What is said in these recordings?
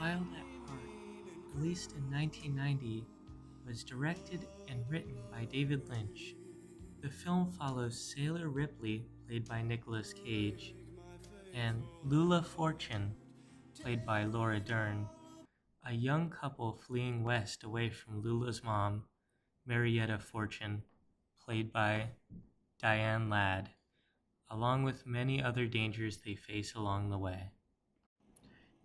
Wild at Heart, released in 1990, was directed and written by David Lynch. The film follows Sailor Ripley, played by Nicolas Cage, and Lula Fortune, played by Laura Dern, a young couple fleeing west away from Lula's mom, Marietta Fortune, played by Diane Ladd, along with many other dangers they face along the way.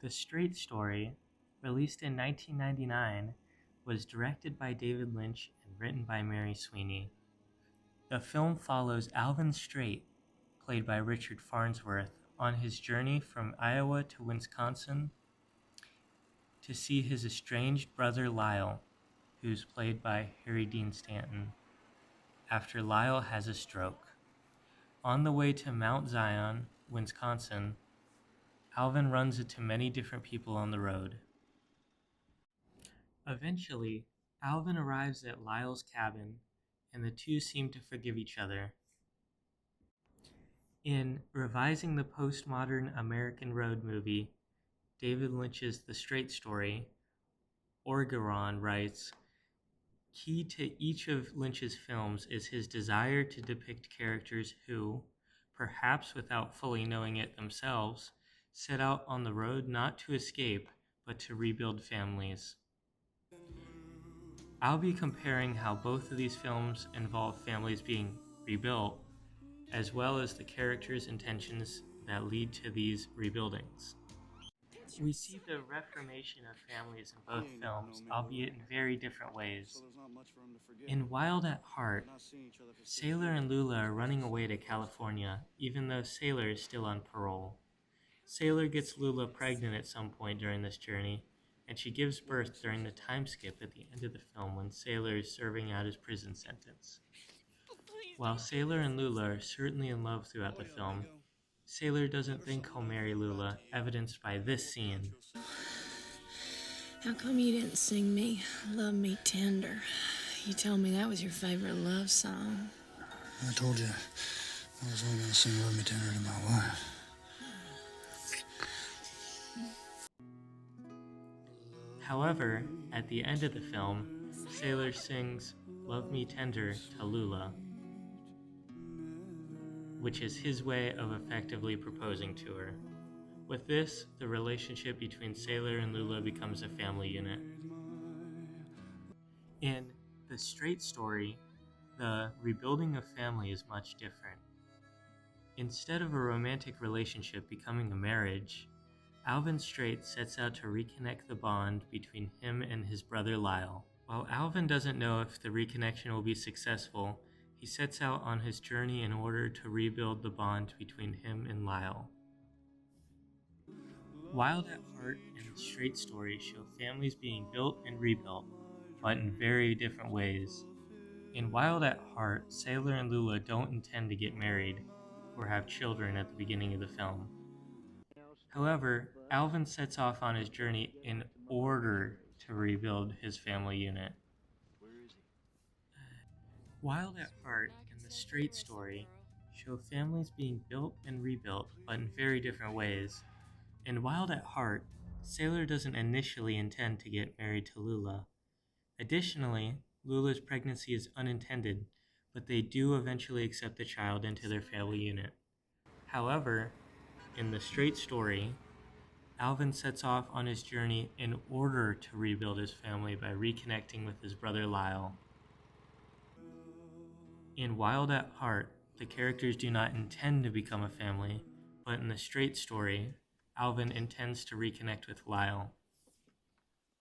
The Straight Story, released in 1999, was directed by David Lynch and written by Mary Sweeney. The film follows Alvin Straight, played by Richard Farnsworth, on his journey from Iowa to Wisconsin to see his estranged brother Lyle, who's played by Harry Dean Stanton, after Lyle has a stroke. On the way to Mount Zion, Wisconsin, Alvin runs into many different people on the road. Eventually, Alvin arrives at Lyle's cabin, and the two seem to forgive each other. In revising the postmodern American road movie, David Lynch's The Straight Story, Orgeron writes, "Key to each of Lynch's films is his desire to depict characters who, perhaps without fully knowing it themselves, set out on the road not to escape, but to rebuild families." I'll be comparing how both of these films involve families being rebuilt, as well as the characters' intentions that lead to these rebuildings. We see the reformation of families in both films, albeit in very different ways. In Wild at Heart, Sailor and Lula are running away to California, even though Sailor is still on parole. Sailor gets Lula pregnant at some point during this journey, and she gives birth during the time skip at the end of the film when Sailor is serving out his prison sentence. While Sailor and Lula are certainly in love throughout the film, Sailor doesn't think he'll marry Lula, evidenced by this scene. How come you didn't sing me Love Me Tender? You told me that was your favorite love song. I told you I was only going to sing Love Me Tender to my wife. However, at the end of the film, Sailor sings Love Me Tender to Lula, which is his way of effectively proposing to her. With this, the relationship between Sailor and Lula becomes a family unit. In The Straight Story, the rebuilding of family is much different. Instead of a romantic relationship becoming a marriage, Alvin Straight sets out to reconnect the bond between him and his brother Lyle. While Alvin doesn't know if the reconnection will be successful, he sets out on his journey in order to rebuild the bond between him and Lyle. Wild at Heart and The Straight Story show families being built and rebuilt, but in very different ways. In Wild at Heart, Sailor and Lula don't intend to get married or have children at the beginning of the film. However, Alvin sets off on his journey in order to rebuild his family unit. Wild at Heart and The Straight Story show families being built and rebuilt, but in very different ways. In Wild at Heart, Sailor doesn't initially intend to get married to Lula. Additionally, Lula's pregnancy is unintended, but they do eventually accept the child into their family unit. However, in The Straight Story, Alvin sets off on his journey in order to rebuild his family by reconnecting with his brother Lyle. In Wild at Heart, the characters do not intend to become a family, but in The Straight Story, Alvin intends to reconnect with Lyle.